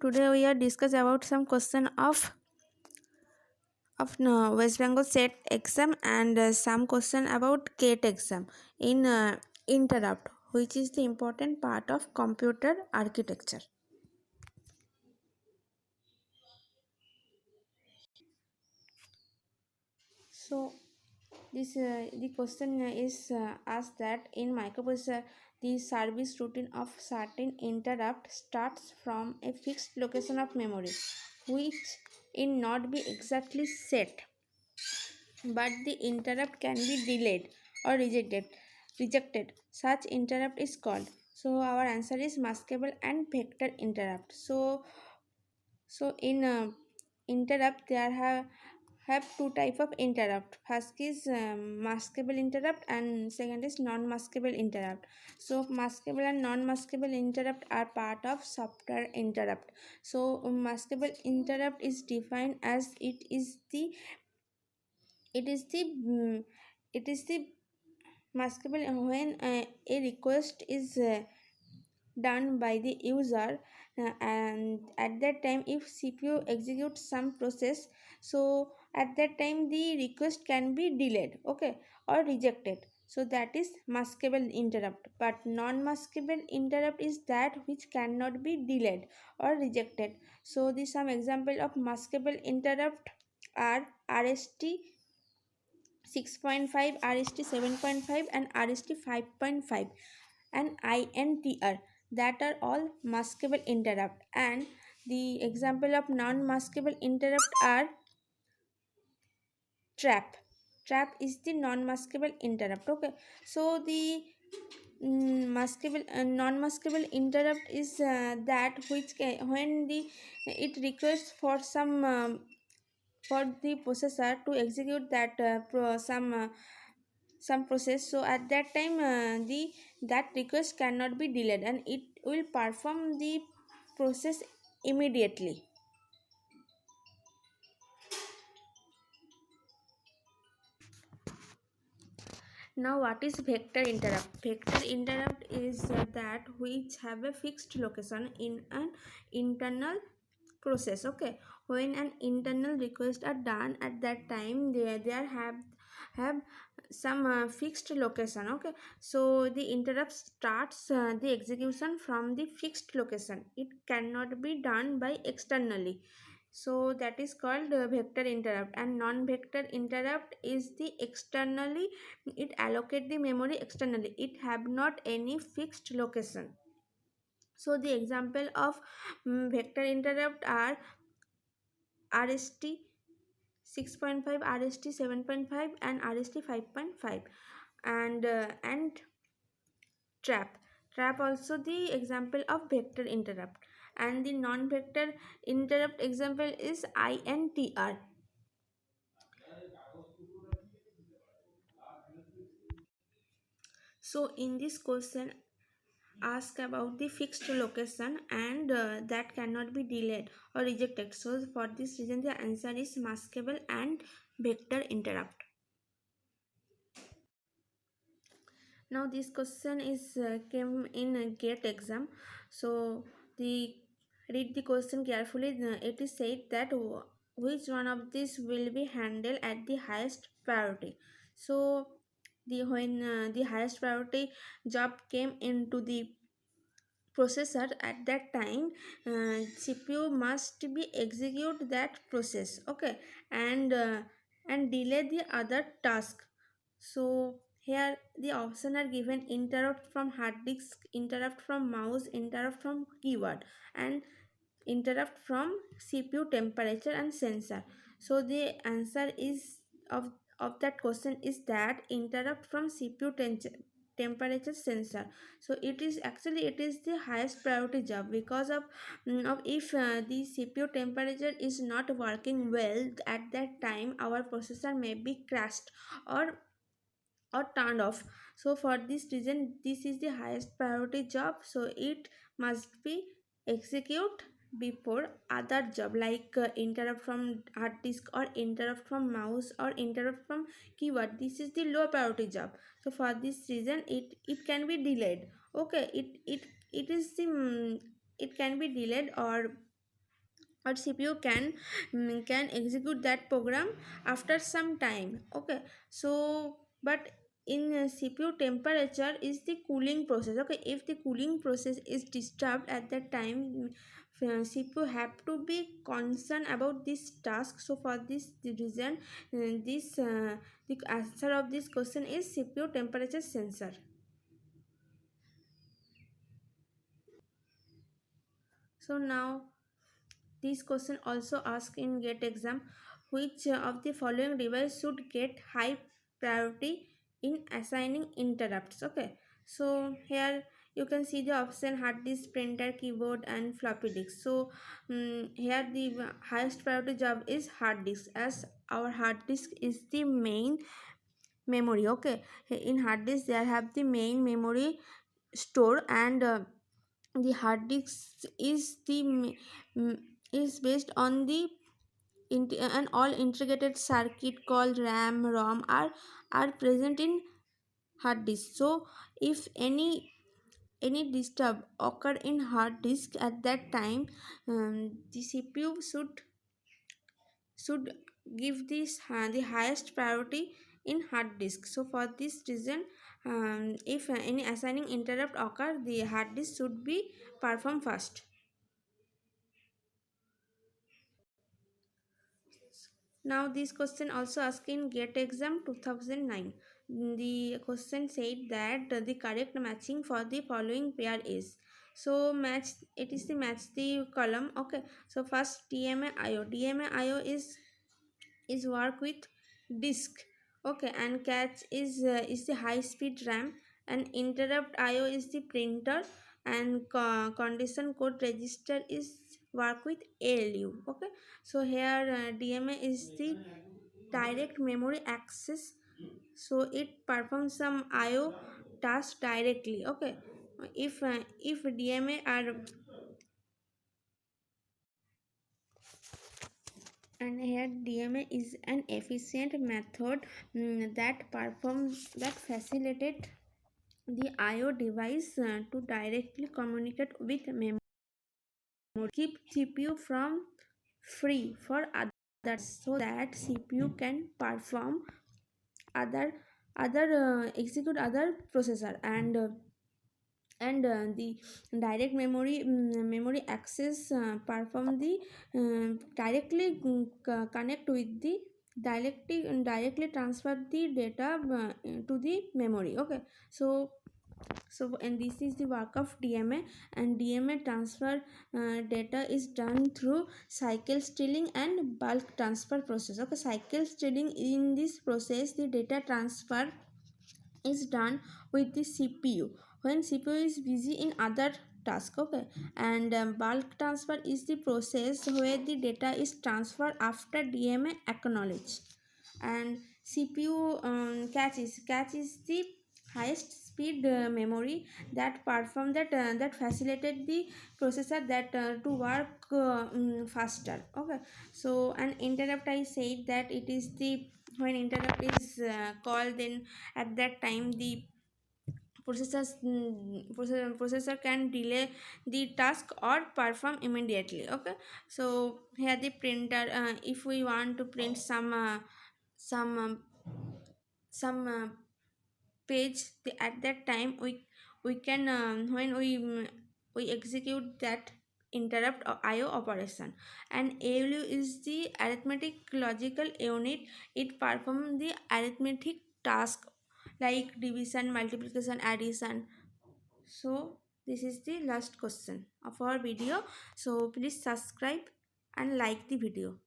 Today we are discuss about some question of West Bengal set exam and some question about CAT exam in interrupt, which is the important part of computer architecture. So this the question is asked that in microprocessor the service routine of certain interrupt starts from a fixed location of memory, which in not be exactly set, but the interrupt can be delayed or rejected. Such interrupt is called. So our answer is maskable and vector interrupt. So in interrupt there have two type of interrupt. First is maskable interrupt and second is non-maskable interrupt. So maskable and non-maskable interrupt are part of software interrupt. So maskable interrupt is defined as it is the it is the maskable when a request is done by the user, and at that time if cpu executes some process, so at that time the request can be delayed, okay, or rejected. So that is maskable interrupt. But non-maskable interrupt is that which cannot be delayed or rejected. So the some example of maskable interrupt are rst 6.5, RST 7.5, and RST 5.5, and INTR, that are all maskable interrupt. And the example of non-maskable interrupt are trap. Trap is the non-maskable interrupt. Okay, so the maskable non-maskable interrupt is that which when the it requests for for the processor to execute that some process. So at that time the that request cannot be delayed and it will perform the process immediately. Now what is vector interrupt? Vector interrupt is that which have a fixed location in an internal process, okay. When an internal request are done, at that time they have some fixed location, okay. So the interrupt starts the execution from the fixed location. It cannot be done by externally. So that is called vector interrupt. And non-vector interrupt is the externally, it allocate the memory externally, it have not any fixed location. So the example of vector interrupt are RST 6.5, RST 7.5, and RST 5.5. And trap. Trap also the example of vector interrupt. And the non-vector interrupt example is INTR. So in this question ask about the fixed location and that cannot be delayed or rejected. So for this reason the answer is maskable and vector interrupt. Now this question is came in a GATE exam. So the read the question carefully. It is said that which one of these will be handled at the highest priority. So the when the highest priority job came into the processor, at that time cpu must be execute that process, okay, and delay the other task. So here the option are given: interrupt from hard disk, interrupt from mouse, interrupt from keyboard, and interrupt from cpu temperature and sensor. So the answer is of of that question is that interrupt from cpu temperature sensor. So it is actually it is the highest priority job because of if the cpu temperature is not working well, at that time our processor may be crashed or turned off. So for this reason this is the highest priority job, so it must be execute before other job like interrupt from hard disk or interrupt from mouse or interrupt from keyboard. This is the low priority job. So for this reason it can be delayed, okay. It is the it can be delayed or CPU can execute that program after some time. Okay, so but in CPU, temperature is the cooling process. Okay, if the cooling process is disturbed at that time, CPU have to be concerned about this task. So for this reason, this the answer of this question is CPU temperature sensor. So now this question also asked in GATE exam, which of the following device should get high priority in assigning interrupts. Okay, so here you can see the option hard disk, printer, keyboard, and floppy disk. So here the highest priority job is hard disk, as our hard disk is the main memory. Okay, in hard disk there have the main memory store, and the hard disk is is based on the and all integrated circuit called RAM, ROM are present in hard disk. So if any disturb occur in hard disk at that time, the CPU should give this the highest priority in hard disk. So for this reason, if any assigning interrupt occur, the hard disk should be perform first. Now this question also asked in GATE exam 2009. The question said that the correct matching for the following pair is. So match, it is the match the column. Okay. So first DMA IO. DMA IO is work with disk. Okay, and catch is the high speed RAM, and interrupt IO is the printer, and condition code register is work with ALU. Okay, so here DMA is the direct memory access, so it performs some IO task directly. Okay, if DMA are, and here DMA is an efficient method that facilitate the IO device to directly communicate with memory, keep CPU from free for others, so that CPU can perform other execute other processor, and the direct memory access perform the directly connect with the directly transfer the data to the memory. Okay, so and this is the work of DMA, and DMA transfer data is done through cycle stealing and bulk transfer process. Okay, cycle stealing, in this process the data transfer is done with the CPU when CPU is busy in other task. Okay, and bulk transfer is the process where the data is transferred after DMA acknowledge. And CPU catch is the highest speed memory that perform that facilitated the processor that to work faster. Okay, so an interrupt, I said that it is the when interrupt is called, then at that time the processor can delay the task or perform immediately. Okay, so here the printer, if we want to print some um, some page, at that time we can when we execute that interrupt or IO operation. And ALU is the arithmetic logical unit. It performs the arithmetic task like division, multiplication, addition. So this is the last question of our video, so please subscribe and like the video.